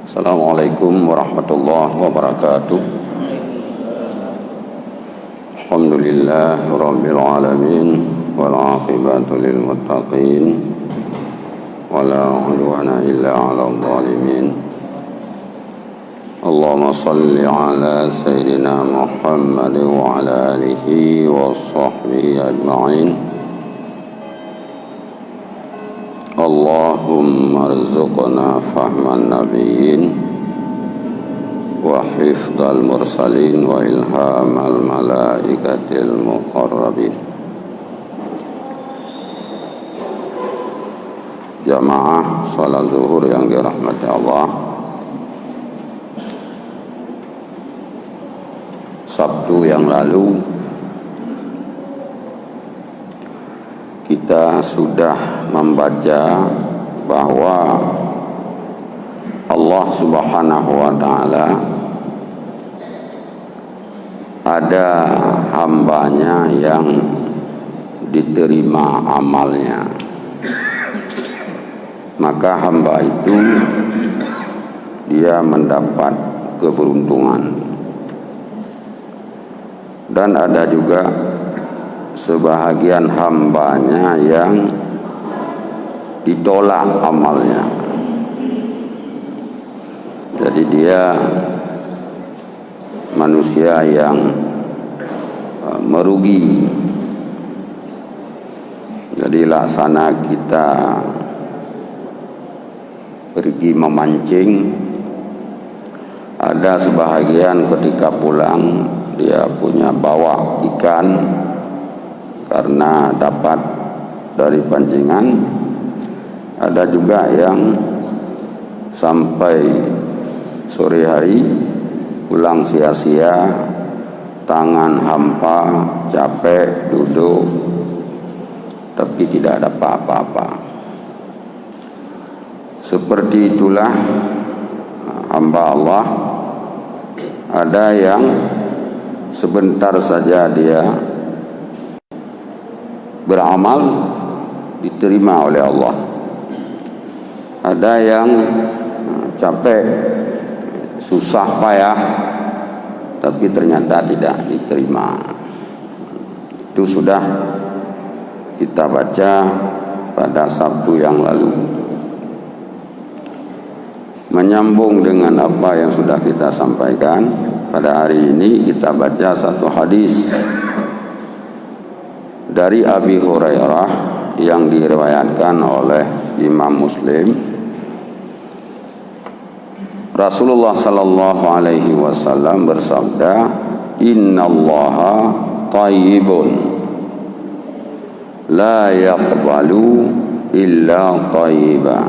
Assalamualaikum warahmatullahi wabarakatuh. Alhamdulillahi rabbil alamin wal aqibatu lil muttaqin wala udwana illa 'alal zalimin. Allahumma shalli ala sayyidina Muhammad wa ala alihi wa sahbihi ajma'in. Allahumma arzuqna fahman nabiyyin wa hifdzal mursalin wa ilhamal malaikatil muqarrabin. Jamaah salat zuhur yang dirahmati Allah, Sabtu yang lalu kita sudah membaca bahwa Allah Subhanahu wa ta'ala ada hambanya yang diterima amalnya. Maka hamba itu dia mendapat keberuntungan. Dan ada juga sebahagian hambanya yang ditolak amalnya. Jadi dia manusia yang merugi. Jadi laksana kita pergi memancing, ada sebahagian ketika pulang dia punya bawa ikan karena dapat dari pancingan. Ada juga yang sampai sore hari pulang sia-sia, tangan hampa, capek, duduk, tapi tidak ada apa-apa. Seperti itulah hamba Allah. Ada yang sebentar saja dia beramal diterima oleh Allah. Ada yang capek, susah payah, tapi ternyata tidak diterima. Itu sudah kita baca pada Sabtu yang lalu. Menyambung dengan apa yang sudah kita sampaikan, pada hari ini kita baca satu hadis dari Abi Hurairah yang diriwayatkan oleh Imam Muslim. Rasulullah sallallahu alaihi wasallam bersabda, "Innallaha thayyibun la yaqbalu illa thayyiba.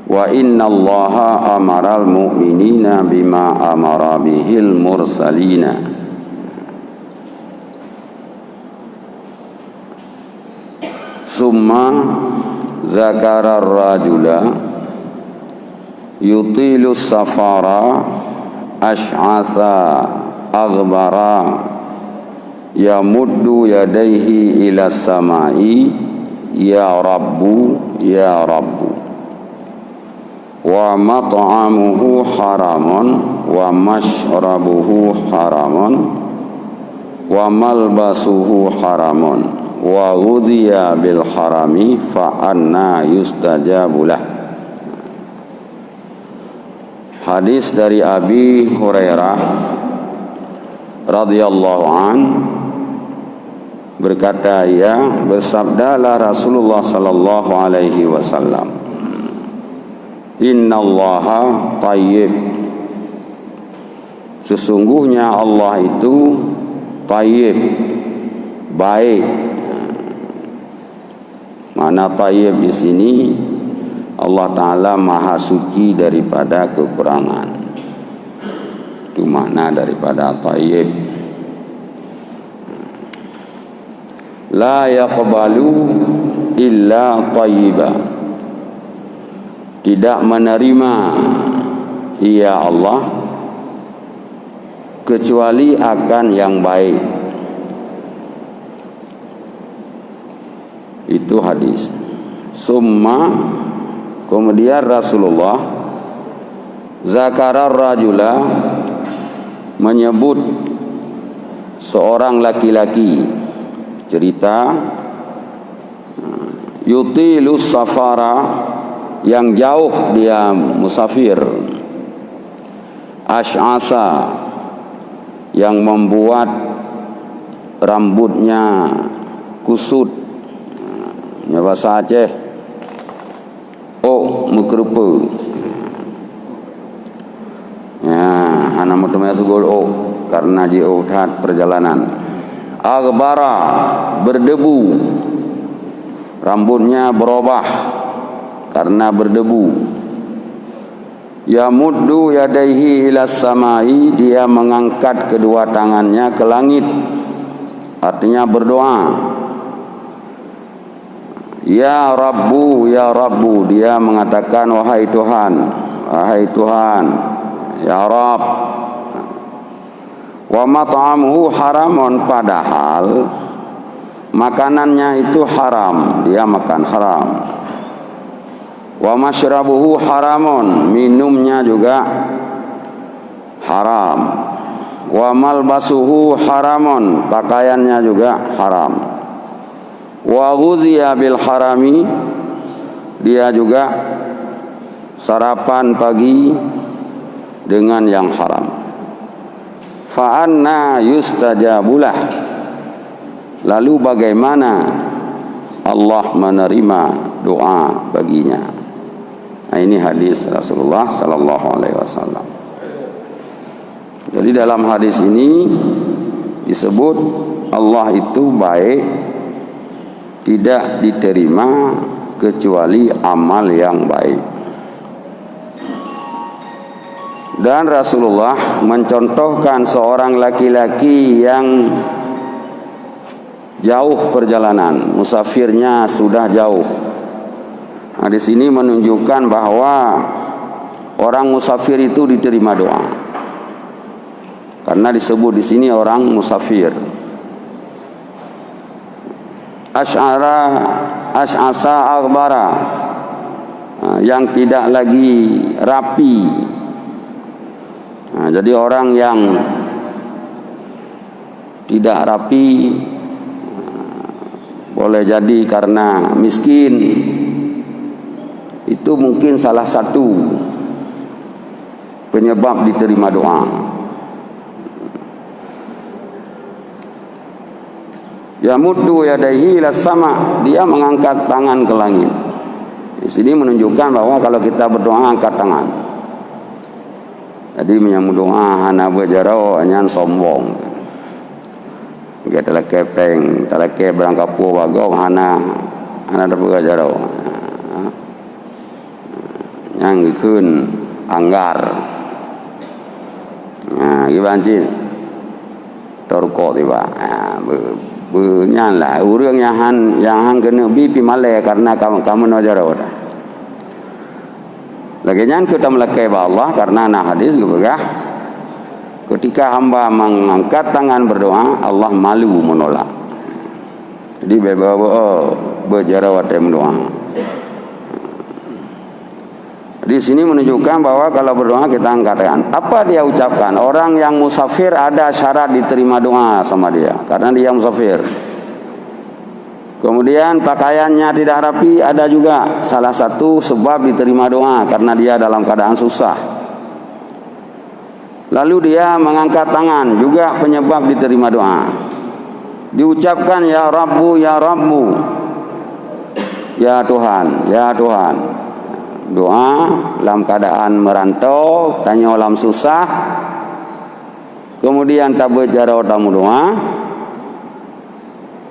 Wa innallaha amaral mu'minina bima amara bihil mursalina." Summa zakara rajula yutilu safara ash'atha aghbara yamuddu yadayhi ila samai ya rabbu ya rabbu wa mat'amuhu haramun wa mashrabuhu haramun wa malbasuhu haramun wa ghudhiya bil harami fa anna yustajabulah. Hadis dari Abi Hurairah radhiyallahu an berkata, ya, bersabdalah Rasulullah sallallahu alaihi wasallam, "Innallaha thayyib." Sesungguhnya Allah itu thayyib, baik. Mana thayyib di sini? Allah Ta'ala maha suci daripada kekurangan. Itu makna daripada thayyib. La yaqbalu illa thayyiba. Tidak menerima ia Allah kecuali akan yang baik. Itu hadis. Summa Kemudian Rasulullah zakarar rajula, menyebut seorang laki-laki, cerita yutilus safara, yang jauh dia musafir, ash'asa, yang membuat rambutnya kusut, bahasa Aceh mukrupe ya, anak mutumnya sugol karena jauh perjalanan. Aghbara, berdebu, rambutnya berubah karena berdebu. Yamuddu yadaihi ilas samai, dia mengangkat kedua tangannya ke langit, artinya berdoa. Ya Rabbu, ya Rabbu, dia mengatakan wahai Tuhan, wahai Tuhan, ya Rabb. Wa mat'amuhu haramun, padahal makanannya itu haram, dia makan haram. Wa masyrabuhu haramun, minumnya juga haram. Wa malbasuhu haramun, pakaiannya juga haram. Wa ghuziya bil harami, dia juga sarapan pagi dengan yang haram. Fa anna yustajabulah, lalu bagaimana Allah menerima doa baginya. Nah, ini hadis Rasulullah sallallahu alaihi wasallam. Jadi dalam hadis ini disebut Allah itu baik, tidak diterima kecuali amal yang baik. Dan Rasulullah mencontohkan seorang laki-laki yang jauh perjalanan, musafirnya sudah jauh. Nah, di sini menunjukkan bahwa orang musafir itu diterima doa. Karena disebut di sini orang musafir. Ash'asa aghbara, yang tidak lagi rapi. Nah, jadi orang yang tidak rapi boleh jadi karena miskin, itu mungkin salah satu penyebab diterima doa. Yamuddu yadaihi ilas sama, dia mengangkat tangan ke langit. Di sini menunjukkan bahwa kalau kita berdoa angkat tangan. Jadi menyambut doa hana berjarau anyan sombong. Kita teleke peng, teleke berangkat pu bagong hana berjarau. Yang ikun anggar. Nah, gimana sih? Torko tiba. Benyanlah urang yang hang kena bipi male karena kamu nojarau dah. Lagi nyan kita melekai Allah karena nah hadis gubegah ketika hamba mengangkat tangan berdoa Allah malu menolak. Jadi bebawa berjarau ada doa. Di sini menunjukkan bahwa kalau berdoa kita angkat tangan. Apa dia ucapkan? Orang yang musafir ada syarat diterima doa sama dia karena dia musafir. Kemudian pakaiannya tidak rapi, ada juga salah satu sebab diterima doa karena dia dalam keadaan susah. Lalu dia mengangkat tangan, juga penyebab diterima doa. Diucapkan ya Rabbu, ya Rabbu, ya Tuhan, ya Tuhan. Doa dalam keadaan merantau, tanya dalam susah, kemudian tabut jarau tamu doa.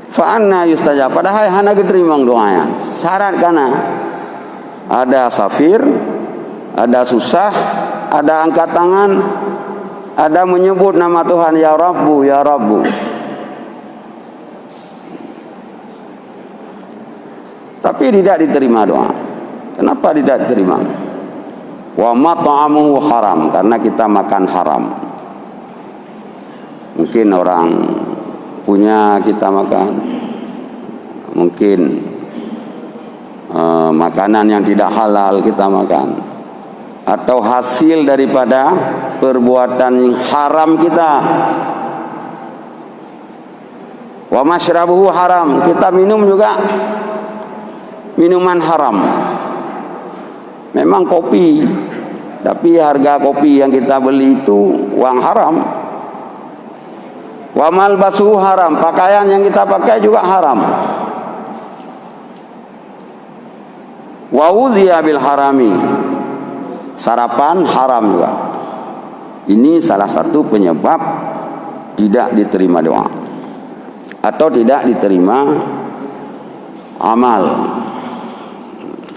Fa'anna yustajab, padahal hana diterima doanya. Syarat karena ada safir, ada susah, ada angkat tangan, ada menyebut nama Tuhan ya Rabbu, ya Rabbu. Tapi tidak diterima doa. Kenapa tidak diterima? Wa mat'amuhu haram, karena kita makan haram. Mungkin orang punya kita makan, mungkin makanan yang tidak halal kita makan, atau hasil daripada perbuatan haram kita. Wa masyrabuhu haram, kita minum juga minuman haram. Memang kopi, tapi harga kopi yang kita beli itu uang haram. Wa malbasuhu haram, pakaian yang kita pakai juga haram. Wa uziya bil harami, sarapan haram juga. Ini salah satu penyebab tidak diterima doa atau tidak diterima amal.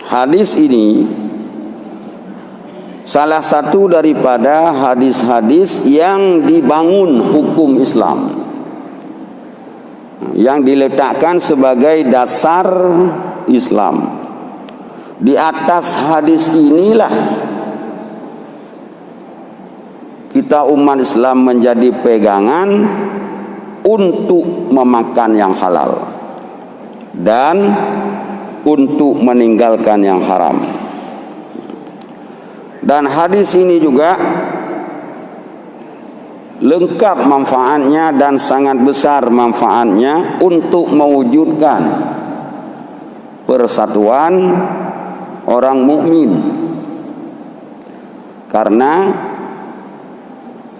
Hadis ini salah satu daripada hadis-hadis yang dibangun hukum Islam, yang diletakkan sebagai dasar Islam. Di atas hadis inilah kita umat Islam menjadi pegangan untuk memakan yang halal dan untuk meninggalkan yang haram. Dan hadis ini juga lengkap manfaatnya dan sangat besar manfaatnya untuk mewujudkan persatuan orang mukmin. Karena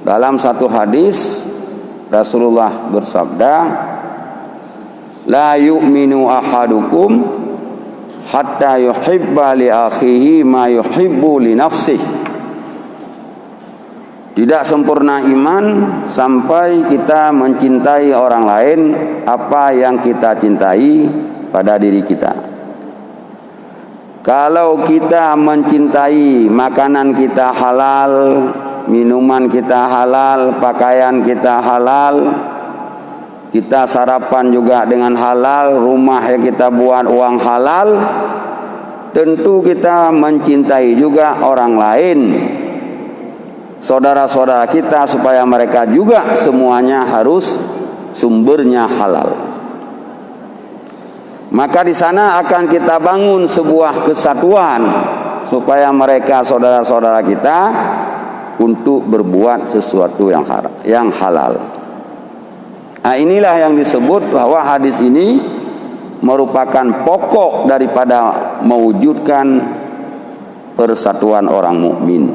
dalam satu hadis Rasulullah bersabda, la yu'minu ahadukum hatta yuhibba li akhihi ma yuhibbu li nafsihi. Tidak sempurna iman sampai kita mencintai orang lain apa yang kita cintai pada diri kita. Kalau kita mencintai makanan kita halal, minuman kita halal, pakaian kita halal, kita sarapan juga dengan halal, rumah yang kita buat uang halal, tentu kita mencintai juga orang lain, saudara-saudara kita, supaya mereka juga semuanya harus sumbernya halal. Maka di sana akan kita bangun sebuah kesatuan supaya mereka saudara-saudara kita untuk berbuat sesuatu yang halal. Nah, inilah yang disebut bahwa hadis ini merupakan pokok daripada mewujudkan persatuan orang mukmin.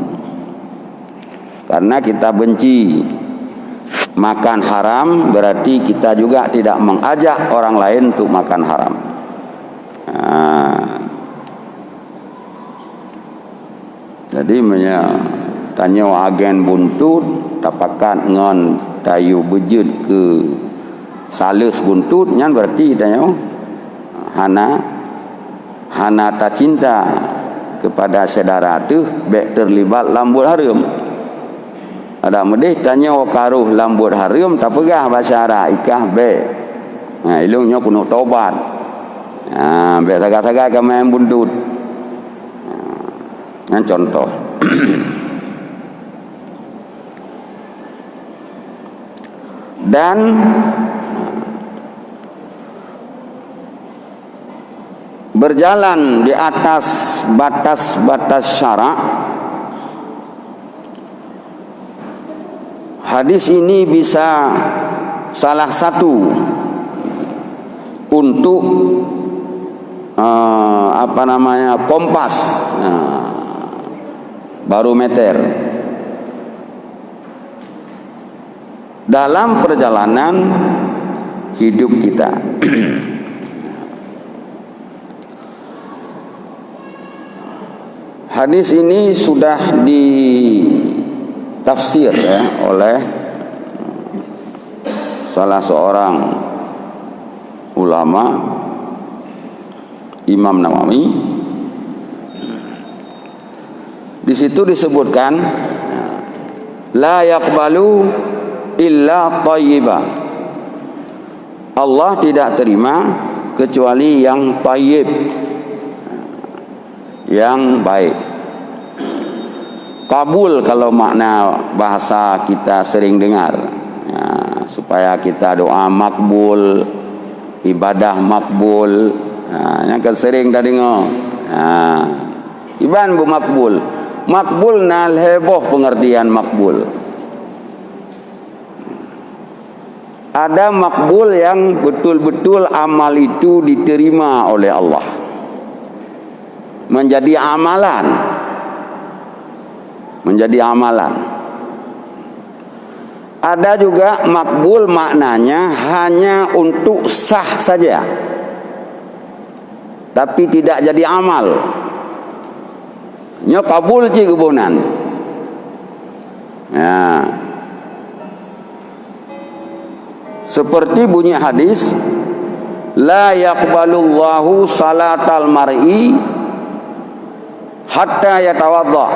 Karena kita benci makan haram, berarti kita juga tidak mengajak orang lain untuk makan haram. Jadi tanya agen buntut tapakat ngon dayu bejut ke salus buntut nyan, berarti tanya hana tak cinta kepada saudara tu baik terlibat lambut harum. Ada medih tanya karuh lambut harum tak pegah bahasa Arab ikah baik. Ilungnya kuno taubat. Baik sagak-sagak ke main buntut. Yang contoh. Dan berjalan di atas batas-batas syarak. Hadis ini bisa salah satu untuk kompas, barometer dalam perjalanan hidup kita. Hadis ini sudah ditafsir oleh salah seorang ulama, Imam Nawawi. Di situ disebutkan la yaqbalu illa thayyiba. Allah tidak terima kecuali yang thayyib, yang baik. Kabul kalau makna bahasa kita sering dengar, supaya kita doa makbul, ibadah makbul, Yang kesering dah dengar. Iban bu makbul. Makbul nal heboh pengertian makbul. Ada makbul yang betul-betul amal itu diterima oleh Allah, menjadi amalan. Ada juga makbul maknanya hanya untuk sah saja, tapi tidak jadi amal. Nya kabul je kebunan. Seperti bunyi hadis, la yaqbalullahu salatal mar'i hatta yatawadda.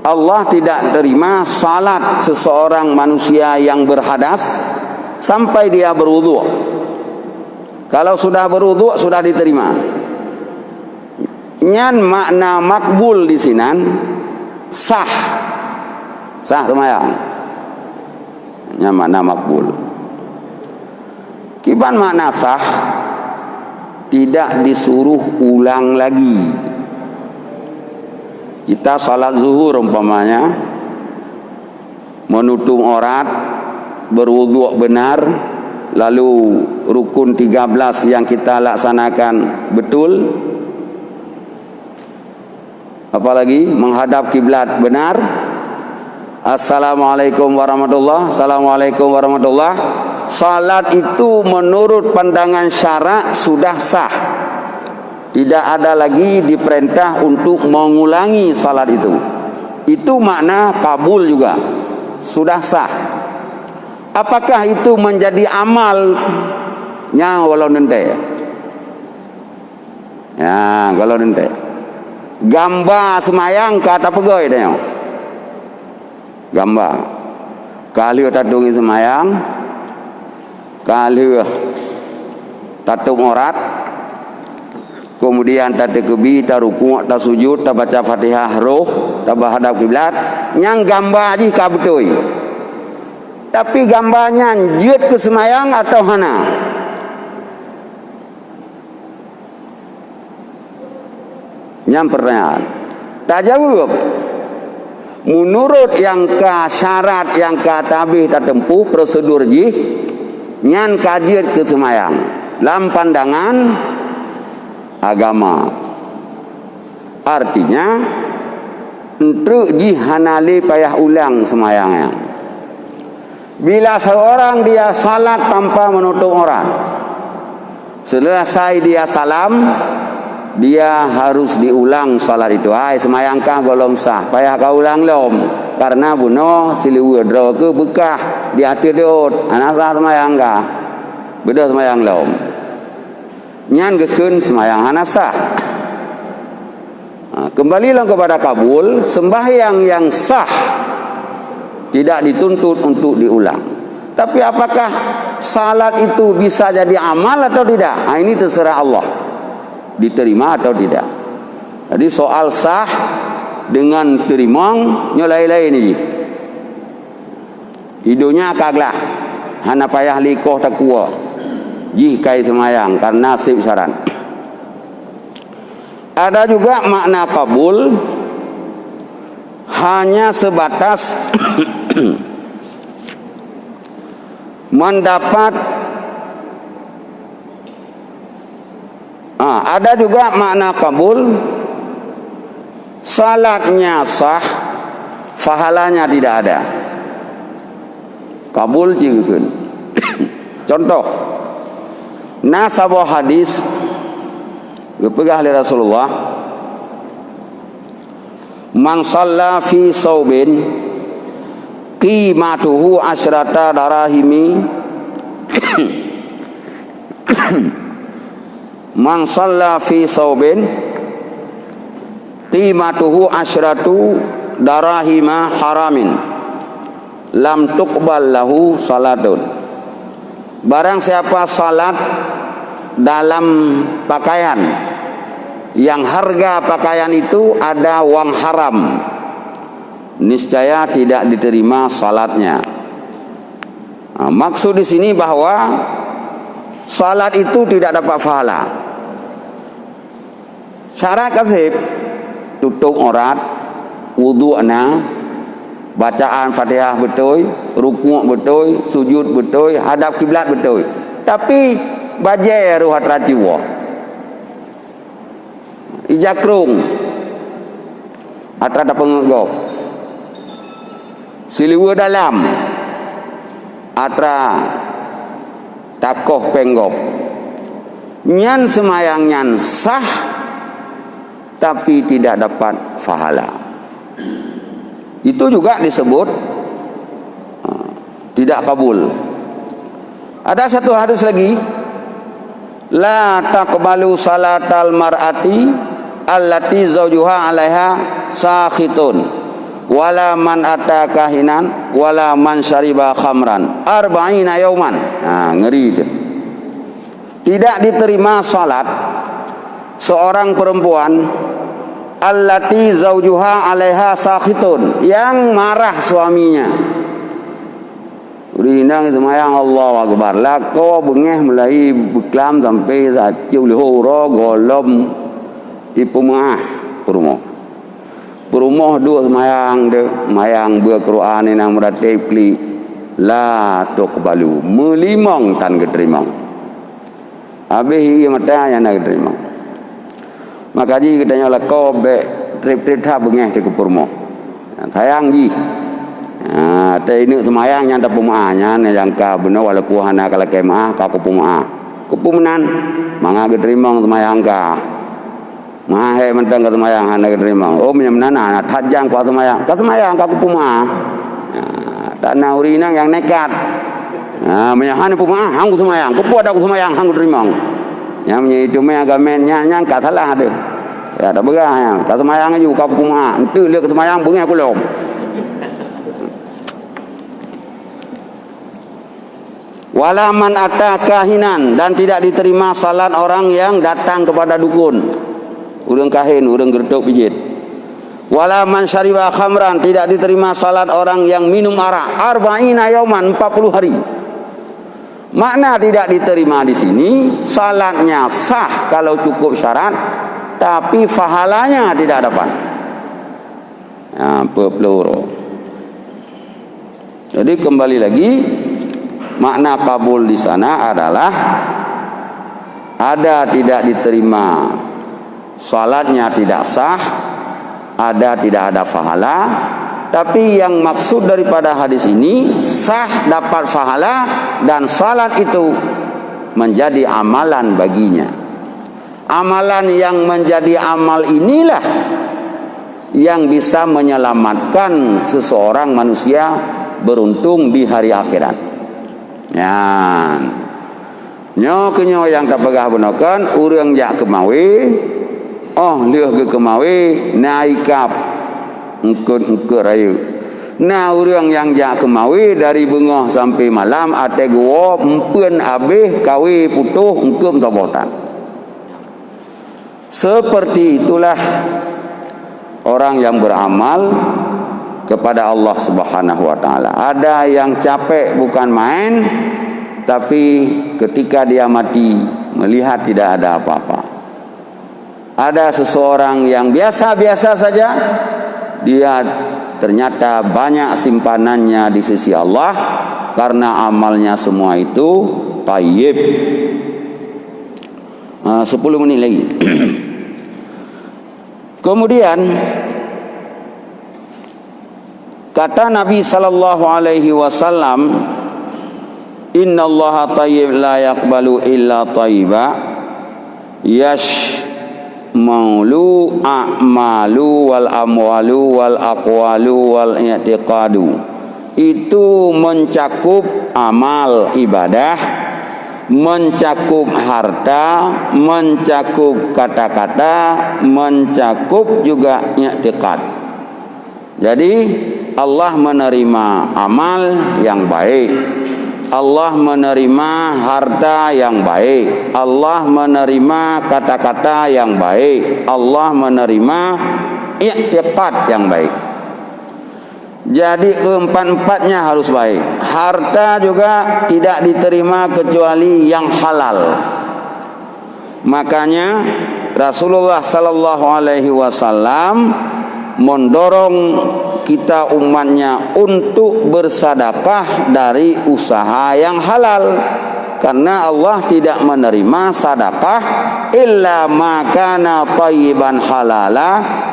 Allah tidak terima salat seseorang manusia yang berhadas sampai dia berwudu. Kalau sudah berwudu sudah diterima. Nyan makna makbul di sinan sah semayang. Nyan makna makbul. Kiban makna sah tidak disuruh ulang lagi. Kita salat zuhur umpamanya menutup aurat, berwudu benar, lalu rukun 13 yang kita laksanakan betul, apalagi menghadap kiblat benar, assalamualaikum warahmatullah, assalamualaikum warahmatullah. Salat itu menurut pandangan syarak sudah sah. Tidak ada lagi diperintah untuk mengulangi salat itu. Itu makna kabul juga. Sudah sah. Apakah itu menjadi amal? Ya, walau nente. Ya, kalau nente. Gambar semayang kata pegawai dia. Gambar. Kali tatungi semayang. Kali tatung aurat. Kemudian tak kebi, tak rukuk, tak sujud, tak baca Fatihah roh, tak berhadap kiblat, yang gambar aja kabutoi. Tapi gambarnya jut ke semayang atau hana? Yang pertanyaan. Tak jawab. Menurut yang ke syarat, yang ke tabih tak tempuh prosedur ji, nyan kajut ke semayang. Dalam pandangan agama, artinya untuk jihanali payah ulang semayangnya. Bila seorang dia salat tanpa menutup aurat, selesai dia salam, dia harus diulang salat itu. Semayang kah golong sah, payah kau ulang lom, karena bunuh siliwu dro ke bekah di hati diot, anak sah semayang kah, beda semayang lom. Nyan gekun semayang hanasah. Kembalilah kepada kabul, sembahyang yang sah tidak dituntut untuk diulang. Tapi apakah salat itu bisa jadi amal atau tidak? Ini terserah Allah, diterima atau tidak. Jadi soal sah dengan terimang nyolai-lai ini. Hidupnya kaglah hana payah likoh takwa. Jihkai semayang karena nasib syarat. Ada juga makna kabul hanya sebatas mendapat. Ada juga makna kabul salatnya sah, pahalanya tidak ada. Kabul juga. Contoh, nasabah hadis gepegah oleh Rasulullah, man shalla fi saubin qimatuhu asyrata darahimi man shalla fi saubin qimatuhu asyratu darahima haramin lam tuqbal lahu salatun. Barang siapa salat dalam pakaian yang harga pakaian itu ada wang haram, niscaya tidak diterima salatnya. Maksud di sini bahwa salat itu tidak dapat pahala. Syarat kasih tutup aurat, wudu ana, bacaan Fatihah betul, rukuk betul, sujud betul, hadap kiblat betul. Tapi bajai ruhat rajiwa. Ijakrung atra dapat ngegop. Siliwa dalam atra takoh penggop. Nyan semayang nyan sah tapi tidak dapat pahala. Itu juga disebut tidak kabul. Ada satu hadis lagi, la taqbalu salatal mar'ati allati zawjuha 'alaiha sakhitun wala man ata kahinan wala man syariba khamran arba'ina yauman. Ngeri itu. Tidak diterima salat seorang perempuan allati zaujuha 'alaiha sakhitun, yang marah suaminya. Urinang semayang Allahu akbar, lako bengeh mulai beklam sampai jauh lihoro golom ipumah perumoh dua semayang de mayang ber Quran nang merate pli la tuqbalu melimong tan keterimong habis ia mata yang nak keterimong. Maka ji katanya lah kau trip tak bengeh di kupurmo. Sayang ji. Tapi ini semayang yang tak pemaahnya, yang kau benar walaupun hana kalau kemah kau kupumah. Kupumenan, mangga keterimang semayang kau. Mahe mentang kau semayang hana keterimang. Oh menyemnana, tajang kau semayang kau kupumah. Tanah urinang yang nekat. Menyahan pumah, hang ku semayang. Kupu ada ku semayang, hang ku terimang. Yang itu meh agamennya yang kat salah ada. Ya tak berah ya. Kat semayang aja kau kumah. Entu dia kat semayang bunga aku lom. Wala man ata kahinan, dan tidak diterima salat orang yang datang kepada dukun. Urang kahin, urang gertok pijit. Wala man syariba khamran, tidak diterima salat orang yang minum arak. Arba'ina yauman, 40 hari. Makna tidak diterima di sini, salatnya sah kalau cukup syarat, tapi pahalanya tidak dapat. Peluru. Jadi kembali lagi, makna kabul di sana adalah ada tidak diterima, salatnya tidak sah, ada tidak ada pahala. Tapi yang maksud daripada hadis ini, sah dapat pahala dan salat itu menjadi amalan baginya. Amalan yang menjadi amal inilah yang bisa menyelamatkan seseorang manusia beruntung di hari akhirat. Nyo yang tak pegah benakan urang jak kemawi, leuh ke kemawi naikap engkut raya. Nah urang yang jak kemawi dari bengah sampai malam ate gua empeun habis kawi putuh engkeum tobotan. Seperti itulah orang yang beramal kepada Allah Subhanahu wa taala. Ada yang capek bukan main, tapi ketika dia mati melihat tidak ada apa-apa. Ada seseorang yang biasa-biasa saja, dia ternyata banyak simpanannya di sisi Allah karena amalnya semua itu tayyib. 10 menit lagi. Kemudian kata Nabi sallallahu alaihi wasallam, innallaha tayyib la yaqbalu illa tayyiba maulu a'malu wal amwalu wal aqwalu wal i'tiqadu. Itu mencakup amal ibadah, mencakup harta, mencakup kata-kata, mencakup juga i'tiqad. Jadi Allah menerima amal yang baik, Allah menerima harta yang baik, Allah menerima kata-kata yang baik, Allah menerima i'tiqad yang baik. Jadi keempat-empatnya harus baik. Harta juga tidak diterima kecuali yang halal. Makanya Rasulullah sallallahu alaihi wasallam mendorong kita umatnya untuk bersedekah dari usaha yang halal. Karena Allah tidak menerima sedekah illa ma kana thayyiban halala,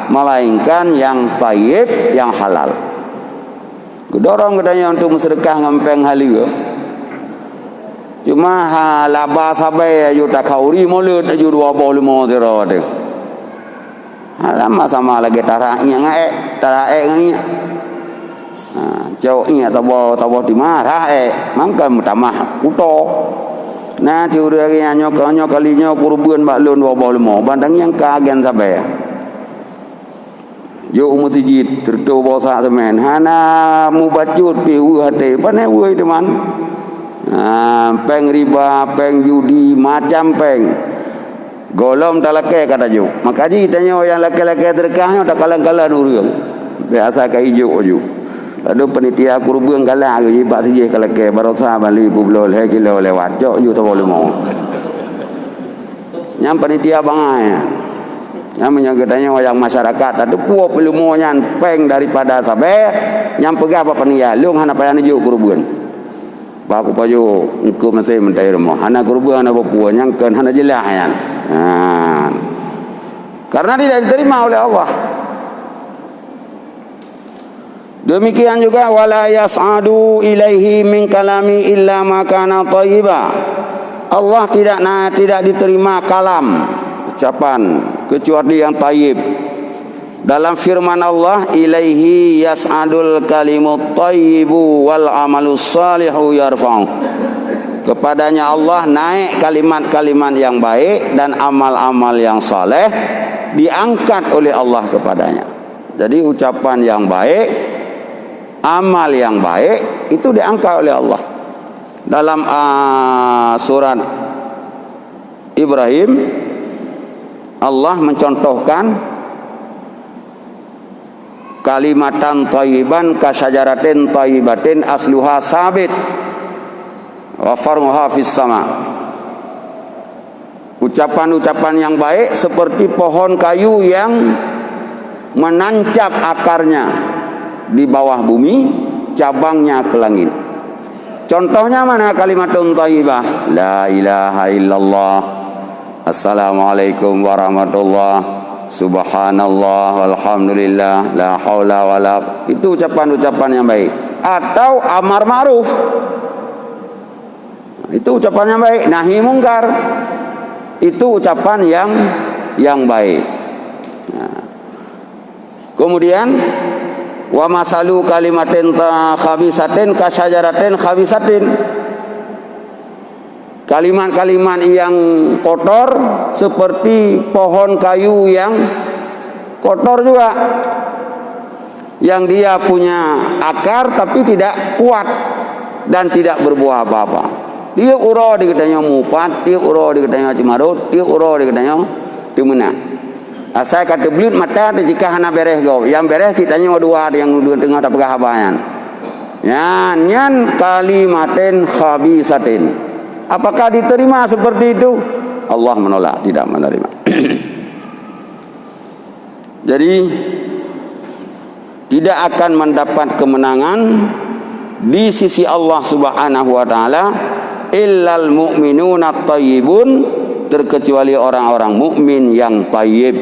melainkan yang thayyib, yang halal. Kedorong katanya untuk bersedekah ngempeng halia. Cuma laba sabai ayu tak kauri mulut ayu 25 tera tu. Lama sama lagi tarak nganya. Jauh ingat tabo dimarah mangka mutamah uto. Nah tiura nyok kalinya kurban baklun 25 bandang yang kagen sabai. Yo masjid tertu bosa semen hana mubacut pi hate pane woi teman. Peng riba, peng judi, macam peng. Golom talake kata ju. Makaji tanya yang laki-laki terkahnya tak kalang-kalang urang. Biasa ka hijau ju. Ada penitia kurban kalah ge bak sije kalake barosa bali bublol he kilo lewat jok ju tabo limo. Nyam penitia bangai. Yang menyagetanya yang masyarakat ada puak pelumonya peng daripada sabe yang pegah apa penia lung hana payah nuju kurban. Baku paju engkau masih mentai rumah. Hana kurban hana puak yang kan hana jelah yan. Karena tidak diterima oleh Allah. Demikian juga wala yas'adu ilaihi min kalami illa ma kana thayyiba. Allah tidak diterima kalam, ucapan kecuali yang thayyib. Dalam firman Allah, ilaihi yas'adul kalimut thayyibu wal amalus salihu yarfa'u. Kepadanya Allah naik kalimat-kalimat yang baik dan amal-amal yang saleh diangkat oleh Allah kepadanya. Jadi ucapan yang baik, amal yang baik itu diangkat oleh Allah. Dalam surat Ibrahim Allah mencontohkan kalimatan thayyiban kasyajaratin thayyibatin asluha sabit wa far'uha fis sama. Ucapan-ucapan yang baik seperti pohon kayu yang menancap akarnya di bawah bumi, cabangnya ke langit. Contohnya mana kalimatun thayyibah? La ilaha illallah, assalamualaikum warahmatullah, subhanallah, alhamdulillah, la haula wala. Itu ucapan-ucapan yang baik. Atau amar ma'ruf, itu ucapan yang baik. Nahi mungkar, itu ucapan yang baik. Kemudian wa masalu kalimatin khabisatin kasyajaratin khabisatin. Kalimat-kalimat yang kotor seperti pohon kayu yang kotor juga, yang dia punya akar tapi tidak kuat dan tidak berbuah apa-apa. Dia uro dikatanya mupat, dia uro dikatanya cimarut, dia uro dikatanya timena. Saya kata belut mata jika hana beres go, yang beres kitanya dua yang tengah tak pegah habayan. Nyan kalimatin khabisatin. Apakah diterima seperti itu? Allah menolak, tidak menerima. Jadi tidak akan mendapat kemenangan di sisi Allah Subhanahu wa taala illal mu'minuna thayyibun, terkecuali orang-orang mukmin yang thayyib,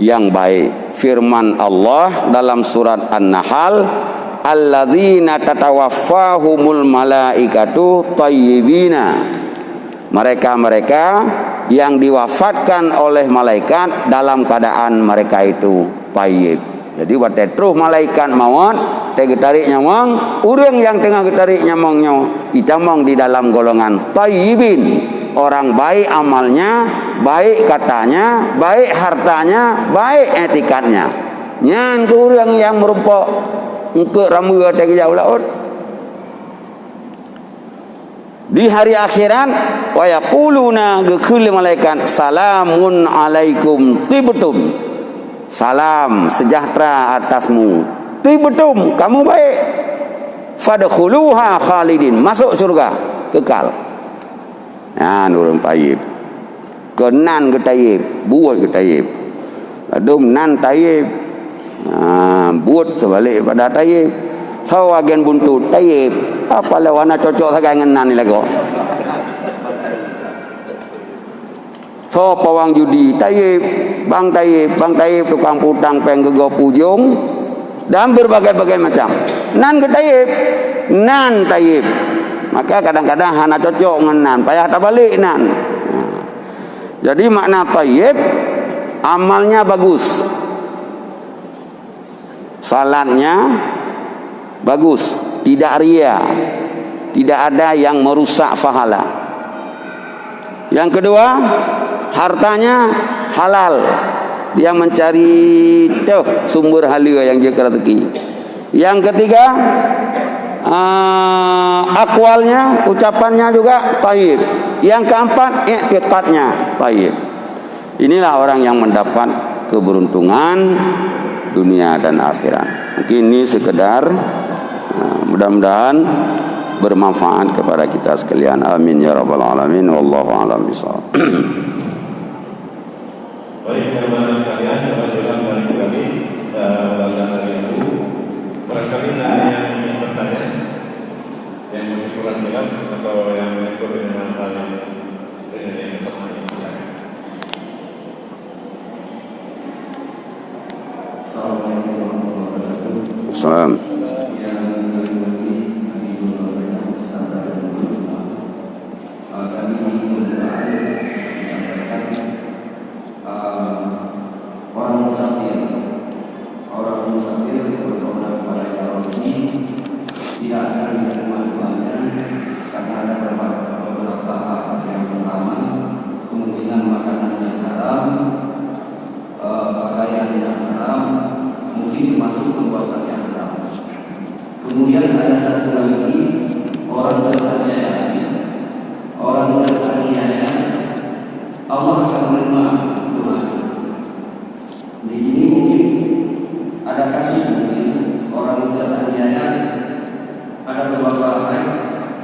yang baik. Firman Allah dalam surat An-Nahl, alladzina tatawaffahumul malaikatu thayyibina. Mereka-mereka yang diwafatkan oleh malaikat dalam keadaan mereka itu thayyib. Jadi waktu terus malaikat maut tegetarik nyamong, urang yang tengah getarik nyamongnya itamong di dalam golongan thayyibin. Orang baik amalnya, baik katanya, baik hartanya, baik etikatnya. Nyan ke urang yang merupakan untuk ramu tegi jauh laut. Di hari akhirat wa yaquluna gekul malaikat salamun alaikum tibtum. Salam sejahtera atasmu. tu betul kamu baik. Fadkhuluha khalidin, masuk surga kekal. Orang tayyib. Kenan ke tayyib, buat ke tayyib. Adum nan tayyib. Buat sebalik pada tayyib. So agen buntu tayyib. Apa lawana cocok sangat dengan nan ni lagu. So pawang judi tayyib, bang tayyib tukang putang penggego pujung dan berbagai-bagai macam. Nan ke tayyib, nan tayyib. Maka kadang-kadang hana cocok dengan nan, payah tak balik nan. Jadi makna tayyib, amalnya bagus, salatnya bagus, tidak ria, tidak ada yang merusak pahala. Yang kedua, hartanya halal, dia mencari sumber halal yang dia rezeki. Yang ketiga, akwalnya, ucapannya juga tayyib. Yang keempat, i'tiqadnya tayyib. Inilah orang yang mendapat keberuntungan dunia dan akhirat. Mungkin ini sekedar, mudah-mudahan bermanfaat kepada kita sekalian. Amin ya rabbal alamin. Wallahu a'lam bishawab. Baik, teman-teman sekalian, kebetulan balik sekali bahasan hari itu. Barangkali ada yang ingin bertanya, yang masih kurang jelas atau yang mengikut dengan hal yang sama ini saya. Assalamualaikum warahmatullahi wabarakatuh. Salam. Kemudian ada satu lagi, orang teraniaya, Allah akan menerima doa. Di sini mungkin ada kasus mungkin orang teraniaya, ada beberapa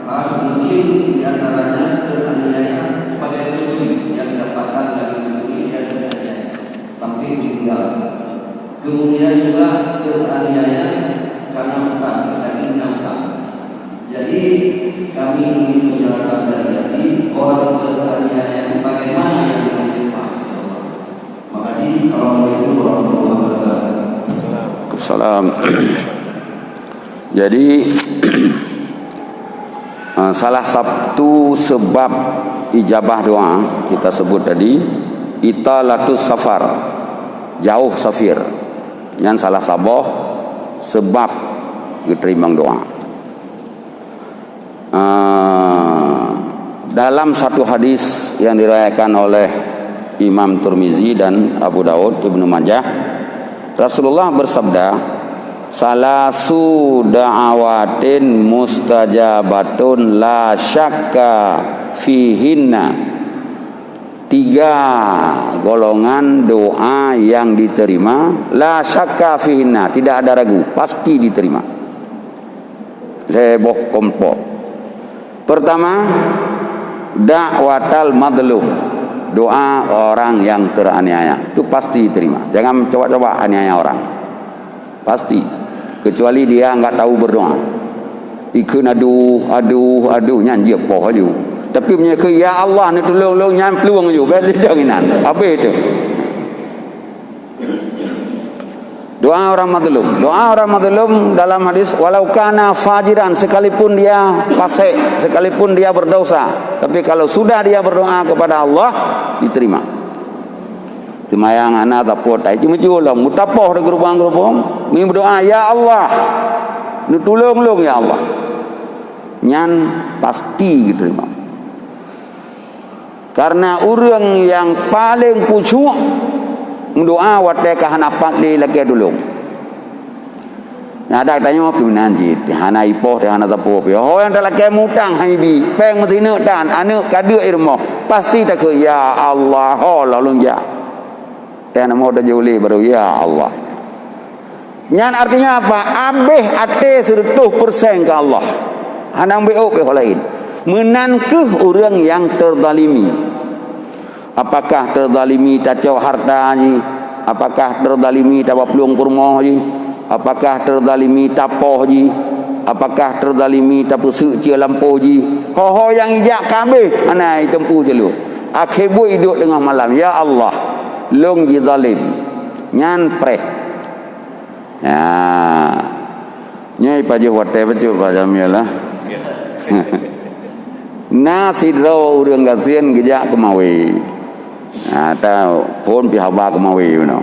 hal mungkin diantaranya teraniaya sebagai muslim yang didapatkan dari muslim yang teraniaya sampai meninggal. Kemudian juga teraniaya karena hutang, dagingnya hutang. Jadi kami ingin penjelasan dari orang teraniaya bagaimana yang menerima. Terima kasih. Assalamualaikum warahmatullahi wabarakatuh. Salam. Jadi salah satu sebab ijabah doa kita sebut tadi italatus safar, jauh safir. Yang salah sabah sebab diterima doa. Dalam satu hadis yang diriwayatkan oleh Imam Tirmizi dan Abu Daud, Ibnu Majah, Rasulullah bersabda, salasu da'awatin mustajabatun la syakka fihinna. 3 golongan doa yang diterima, la syakka fihinna, tidak ada ragu, pasti diterima. Heboh kompok. Pertama, da'watal madlum, doa orang yang teraniaya, itu pasti diterima. Jangan coba-coba aniaya orang, pasti. Kecuali dia enggak tahu berdoa. Ikun aduh nyanyi apa aja. Tapi punya ke ya Allah ni tolong nyam peluang je berarti jangan apa itu. Doa orang madlum dalam hadis, walau kana fajiran, sekalipun dia fasik, sekalipun dia berdosa, tapi kalau sudah dia berdoa kepada Allah diterima. Semayang anak tapot ai cuma jual mutapoh de gerubang-gerubang mi berdoa ya Allah nu tolong ya Allah, nyan pasti diterima. Karena orang yang paling pucuk doa watai kahanapat li lagi dulu. Nah ada tanya apa nanti hana ipoh hana tapo pe. Oh yang dalam kemutang haibi peng matina dan anu kada irmo pasti tak ke ya Allah oh lalu ya. Dan mau dah juli baru ya Allah. Nyan artinya apa? Abih ate 100% ke Allah. Hanang beok ke lain. Menankeh orang yang terzalimi. Apakah terzalimi tacau harta ji? Apakah terzalimi tak peluang kurma ji? Apakah terzalimi tapoh ji? Apakah terzalimi tak pesuk cia lampu ji? Ho yang ijak kabeh anai tempuh je lu. Akhibu hidup tengah malam. Ya Allah, long ji zalim. Nyan preh. Ya. Nyai paje hotel betul Pak Jamil lah. Nasi draw urang gasian gejak kemawi. Atau pun pihak ba kemawi you know.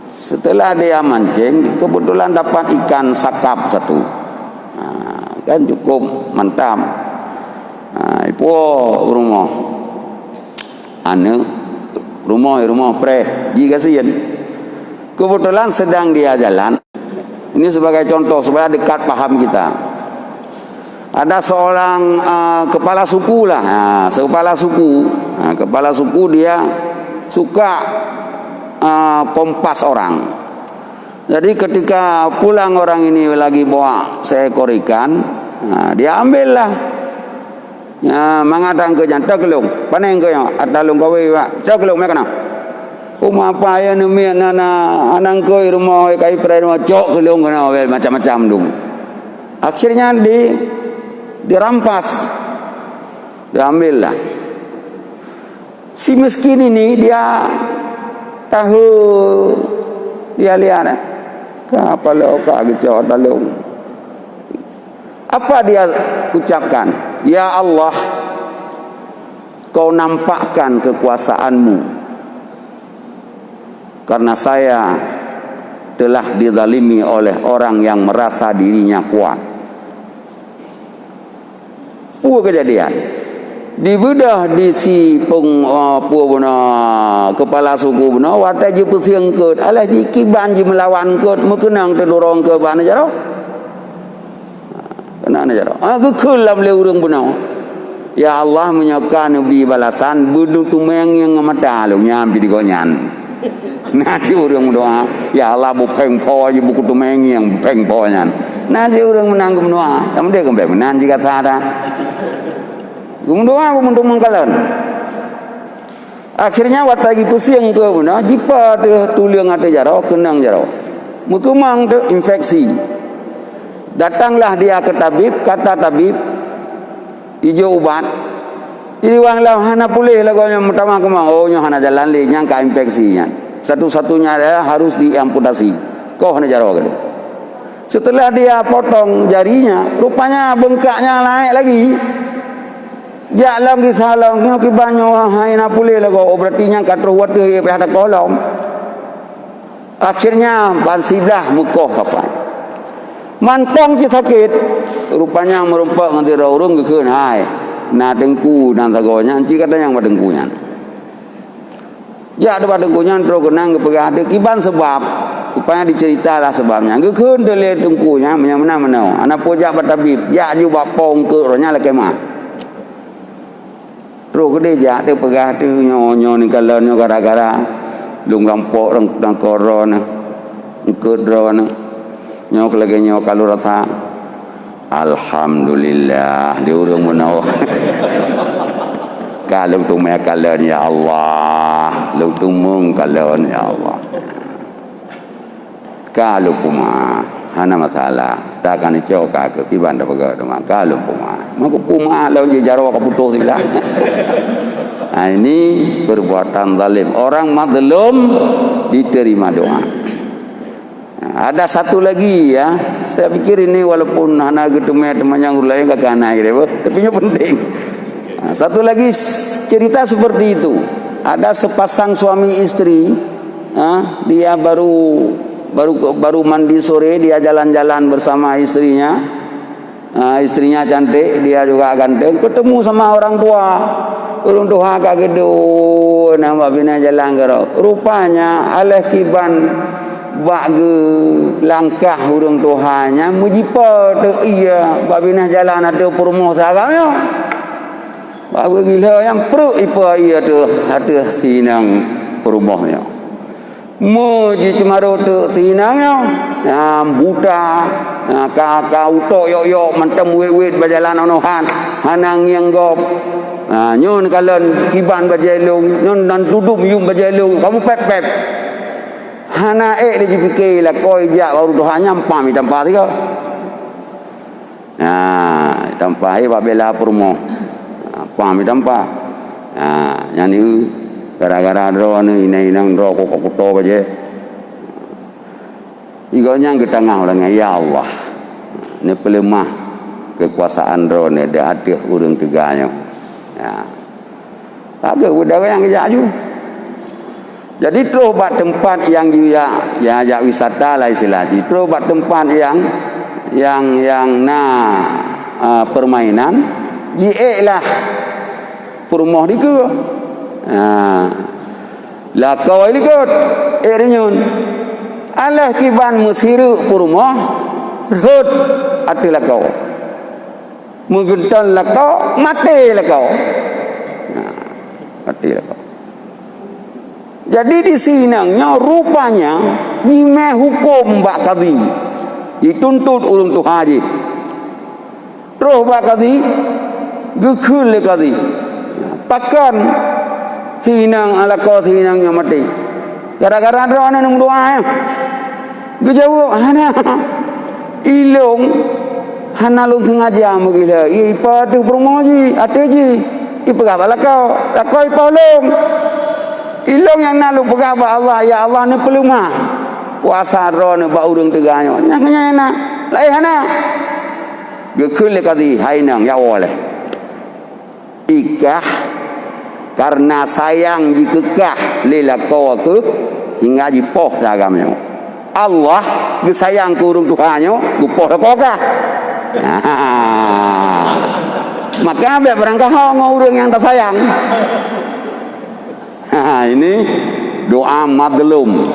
Setelah dia mancing, kebetulan dapat ikan sakap satu. Kan cukup mantap. Ipo rumah. Rumah preh. Ji kasihan. Kebetulan sedang dia jalan. Ini sebagai contoh supaya dekat paham kita. Ada seorang kepala suku lah. Kepala suku dia suka kompas orang. Jadi ketika pulang orang ini lagi bawa seekor ikan, dia ambil lah. Ya, mangatang ke jantan kelung. Paneng ke yang atalung kawe pak. Cak kelung mereka nak. Uma apa ya numi anang koi rumah kai prai rumah cok kelung kena macam-macam dong. Akhirnya dirampas, diambil lah. Si miskin ini dia tahu dia lihat kapal oka kecok talung. Apa dia ucapkan? Ya Allah, kau nampakkan kekuasaanmu. Karena saya telah dizalimi oleh orang yang merasa dirinya kuat. Kejadian dibedah di si kepala suku bena watai je pusing ke alah ji kiban ji melawan ke mekenang terdorong ke bana jaro kena jaro gekul lam le urang bena. Ya Allah menyokan nabi balasan budu tumeng yang ngamata lu nyampi di gonyan. Nasi urang doa, ya Allah bu peng po je buku tumeng yang peng po nyan. Nasi urang menang doa, tapi dia kembali menang jika sada. Gumdoa untuk mengkalan. Akhirnya watagi pusing ke mana? Jipa tu tuliang ada jaro, kenang jaro. Mukemang tu infeksi. Datanglah dia ke tabib, kata tabib, ijo ubat. Ini wang lah hana pulih lah kau yang pertama kemang. Oh nyo hana jalan le nyangka infeksinya. Satu-satunya adalah harus diamputasi. Kau hana jaro ke dia. Setelah dia potong jarinya, rupanya bengkaknya naik lagi. Jalan ki salong ki banyo hai na pulih lah kau berarti nyangka terus dia pada kolom. Akhirnya bansidah mukoh apa. Mantong ci sakit. Rupanya merumpak nganti urung keun hai. Na dengku dan sagonya ci kata yang badengkunya. Ya ada badengkunya terus kenang kepegade kiban sebab rupanya diceritalah sebabnya. Keun dele dengkunya menyamana-menau. Anak pojak batabib, ya ju bapong ke ronya leke mah. Terus dia jak dia pegah tu nyo ni kalau nyo gara-gara lung rampok rang koron kedron nyo lagi nyo kalau rasa alhamdulillah dia urang menau kalau tu me kalon ya Allah lu tu mung kalon ya Allah kalau puma hana masalah takkan coka ke kiban dah pegah tu kalau puma maka puma lawan je jaro ka putus dilah. Nah, ini perbuatan zalim. Orang mazlum diterima doa. Nah, ada satu lagi ya. Saya pikir ini walaupun hana gedeme teman yang lain kagak ana gitu, tapi penting. Nah, satu lagi cerita seperti itu. Ada sepasang suami istri, dia baru mandi sore, dia jalan-jalan bersama istrinya. Istrinya cantik, dia juga ganteng, ketemu sama orang tua. Orang tua agak gedo, nama bina jalan gero. Rupanya aleh kiban bage langkah orang tuanya mujipa tu iya babina jalan ada perumah sagamnya. Bage gila yang perut ipa iya tu ada sinang perumahnya. Mu ji cemaro tu tinangnya buta ka utok yok mentem wewet berjalan onohan hanang yang gop nyon kalen kiban bajelung nyon dan duduk yung bajelung kamu pep hana dia dipikir lah koi jak baru doa nyampa mi tanpa tiga tanpa hebat bela purmo pami tanpa yang ni gara-gara ro ni inang ro kok aja igonya ke tengah orang ya Allah ni pelemah kekuasaan ro ni dah ada urang teganya agak udah yang kerja jadi terus buat tempat yang ya wisata lah istilahnya terus buat tempat yang permainan je lah perumah di ke lah kau ini kot erinyun alah kiban musiru perumah rod atilah kau menggentan lah kau mati lah kau mati lah kau. Jadi di sinangnya rupanya nyime hukum Mbak Kadhi dituntut urung tu haji terus Mbak Kadhi gekul le Kadhi pakan sinang ala kau sinangnya mati gara-gara ada orang yang doa gejawab hana ilung hana lung sengaja megila ipa tu promoji ate ji ipa bala kau la kau ipa lung ilung yang nalu pegaba Allah ya Allah ni pelumah kuasa ro ni ba urang teganya nyaknya enak lai hana gekul le Kadhi hainang ya oleh ikah karena sayang dikekah lila kau ke hingga dipoh sagamnya Allah gesayang ke urung Tuhannya gupoh kau maka ambil berangkah urang yang tak sayang ini doa madlum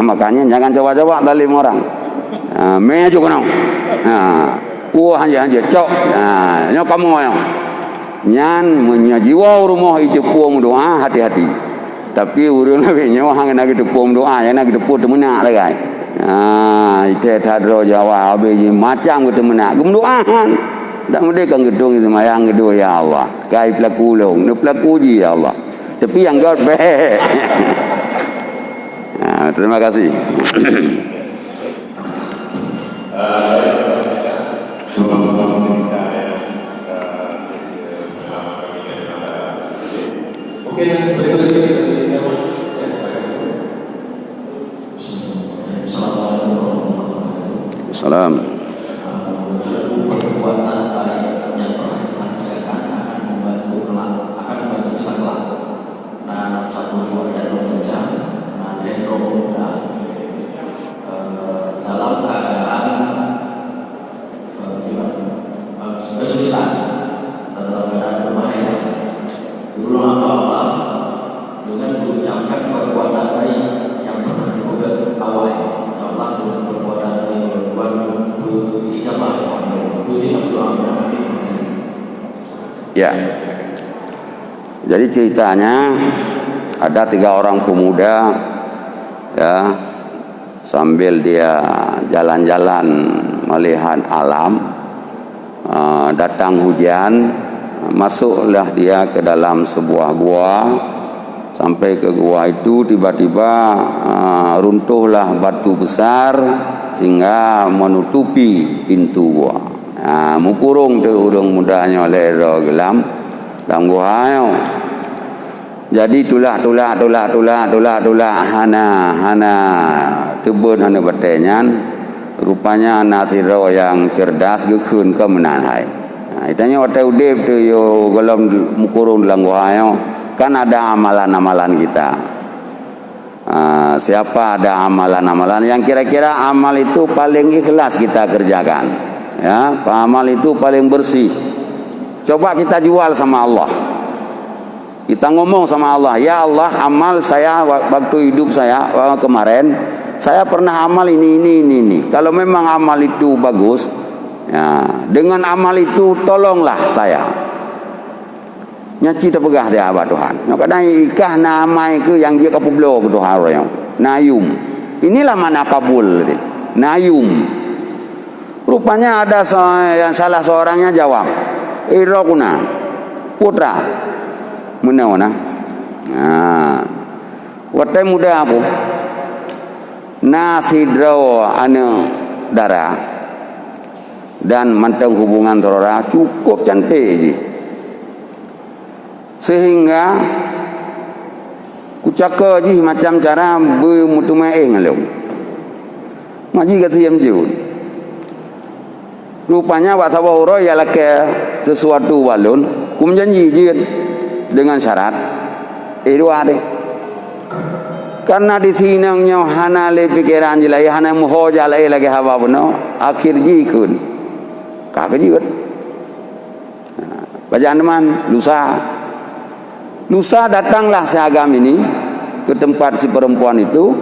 makanya jangan coba-coba dalim orang meju kono puah hanya cok nyok kamu nyan menyajiwa rumah itu puang doa hati-hati tapi urang lebih nyawa hang nak itu puang doa yang nak itu puang temenak lagi itu tadro Jawa abe macam itu temenak gemdoaan dak mede kang gedung itu mayang gedung ya Allah kai pelaku long ne pelaku ji ya Allah tapi yang god be terima kasih Oke, berikutnya Salam. Ya. Jadi ceritanya ada 3 orang pemuda ya sambil dia jalan-jalan melihat alam datang hujan masuklah dia ke dalam sebuah gua sampai ke gua itu tiba-tiba runtuhlah batu besar sehingga menutupi pintu gua. Mukurung tu urang mudanya lero gelam dalam gua. Jadi tulah hana tebun hana batenyan rupanya nasiro yang cerdas gekun ke menanhai. Itanya hotel udip tu yo gelam mukurung dalam gua kan ada amalan-amalan kita. Siapa ada amalan-amalan yang kira-kira amal itu paling ikhlas kita kerjakan. Ya, amal itu paling bersih. Coba kita jual sama Allah. Kita ngomong sama Allah, ya Allah, amal saya waktu hidup saya kemarin, saya pernah amal ini. Kalau memang amal itu bagus, ya, dengan amal itu tolonglah saya. Nyaci terpegah dia abah Tuhan. Nak kadang ikah nama itu yang dia kapublo ke Tuhan orang. Nayum. Inilah makna kabul. Nayum. Rupanya ada yang salah seorangnya jawab, Irokuna, putra. Menawana. Nah, watai muda aku. Nasidro ane darah dan manteng hubungan terora cukup cantik je. Sehingga kucaka je macam cara bermutu maeng lalu. Maji kata yang jauh. Rupanya wak sabahura ialah ke sesuatu walun kum janji je dengan syarat dua deh. Karena di sinangnya hana le pikiran je lai hana moho je lai lagi hawa beno akhir ji kun kak jiut bacaan teman lusa datanglah seagam ini ke tempat si perempuan itu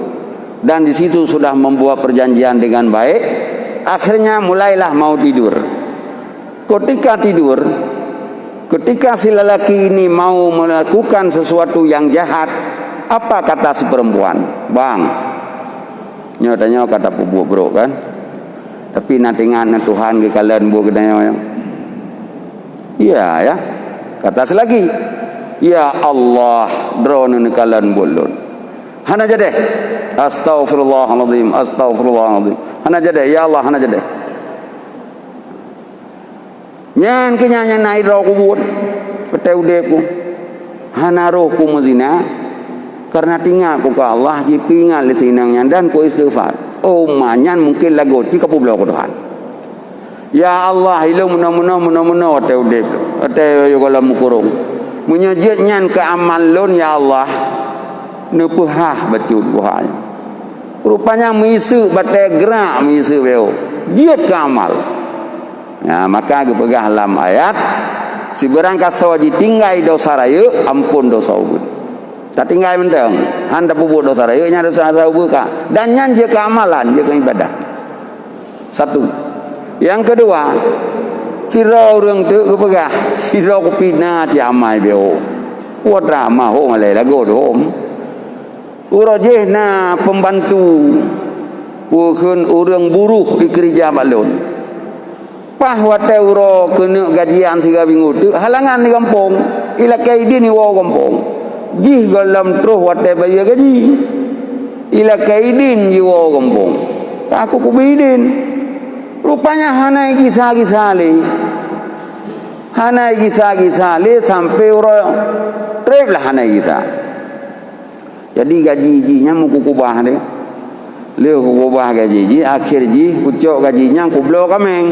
dan di situ sudah membuat perjanjian dengan baik. Akhirnya mulailah mau tidur. Ketika si lelaki ini mau melakukan sesuatu yang jahat, apa kata si perempuan? Bang, nyatanya kata pubu bro kan. Tapi nanti ngan Tuhan ke kalian bu kedanya. Iya ya. Kata selagi, ya Allah, drone kalian bolon. Hana jadi. Astaghfirullahaladzim. Hana jadi, ya Allah, hana jadi. Nyan kenyanya naik roh kubur, petai udeku. Hana roh ku mezina. Karena tinggal ku ke Allah jipingal di sinangnya dan ku istighfar. Oh manyan mungkin lagu tika pulau ku Tuhan. Ya Allah ilu muna ote udep ote yogola mukurung. Menyajit nyan ke amal lon ya Allah. Nepuhah bacut buhanya. Rupanya misu batai gerak misu beo. Jit ke amal. Ya maka gepegah dalam ayat si berangkat sawaji tinggai dosa raya ampun dosa ubud. Tak tinggal menteng handa pupuk dosa raya nya dosa ubud ka dan nyan je ke amalan je ke ibadah. Satu. Yang kedua, sira urang teu gepegah sira ko pina ti amai beo. Putra maho ngale lago dom. Urajehna pembantu pukeun urang buruh di kerja balon. Pah wate uro kena gajian 3 minggu tu halangan di kampung ila kaidin ni wa kampung jih galam terus wate bayar gaji ila kaidin ji wa kampung aku kubidin rupanya hanai kisah le sampai uro trip lah hanai kisah. Jadi gaji-gajinya mau kubah deh. Leu kubah gaji akhir ji ucok gajinya kublo kameng.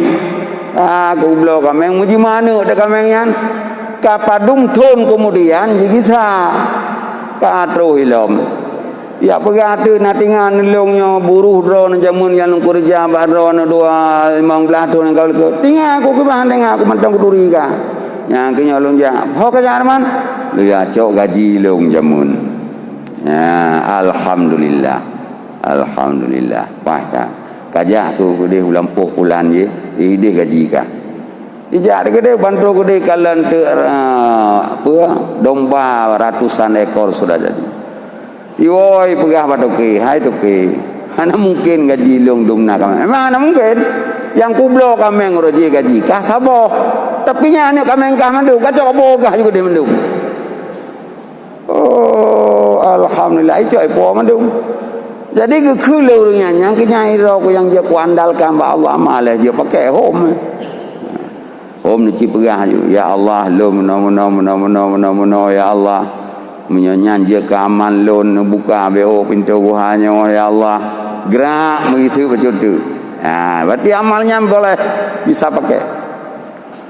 Kublo kameng muji mana dak kamengnya. Kapadung ton kemudian ji kisah. Ka atro hilom. Ya pegatu natingan longnya buruh drone jamun yang kerja badron 2 15 tahun kau ke. Tinggal aku ke bahan tengah aku mentang kuduri ka. Yang kenyolong ja. Ho kerja man. Lu ya cok gaji long jamun. Ya, alhamdulillah. Pahta. Kajak aku gede ulampuh pulan je. Ide gaji ka. Ijak gede bantu gede kalian domba ratusan ekor sudah jadi. Iwoi pegah batoke, hai toke. Mana mungkin gaji long dumna kameng. Memang mana mungkin. Yang kublo kameng roji gaji kah saboh. Tapi nya kameng kah mandu, kacok bogah juga dia mandu. Oh, alhamdulillah itu ipo mandung. Jadi ke leureungnya yang kenyai ro yang dia kuandalkan ba Allah malah dia pakai home ni cipegah ya Allah lo meno ya Allah menyanyi dia ke aman lon buka BO pintu guhanya ya Allah gerak begitu betul tu. Berarti amalnya boleh bisa pakai.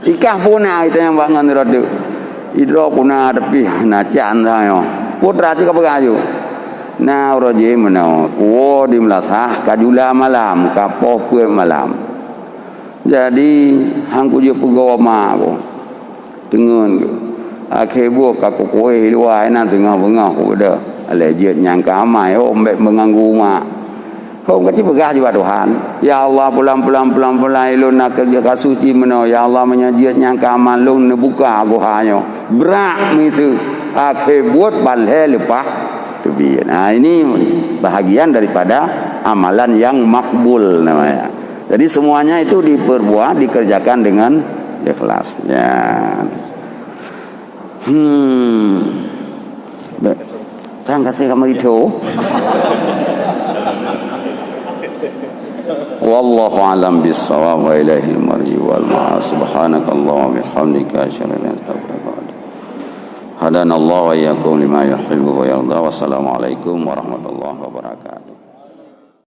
Ikah puna itu yang bangun rodu. Idro puna tapi na chan sayo. Putra juga pegayu. Na roje meno kuo di melasah kajula malam kapoh pue malam. Jadi hangku je pegawa ma ko. Tengun ko. Akhibu ka ko koe luai na tengah-tengah ko dah. Ale je nyang ka mai ombek mengganggu mak. Kau kecil pegah juga Tuhan. Ya Allah pulang ilun nak kerja kasuci meno. Ya Allah menyajiat nyang kaman lung nebuka aku hanya. Berak itu. Akhir buat balhe lepah. Nabi. Nah, ini bahagian daripada amalan yang makbul namanya. Jadi semuanya itu diperbuat, dikerjakan dengan ikhlas. Ya. Tang kasih kamu itu. Wallahu a'lam bis-shawab wa ilaihi al-marji wal ma'ad. Subhanakallahumma wa bihamdika asyhadu an la ilaha illa anta astaghfiruka wa atubu ilaik. Hadanallahu wa iyyakum lima yuhibbu wa yarda. Wassalamualaikum warahmatullahi wabarakatuh.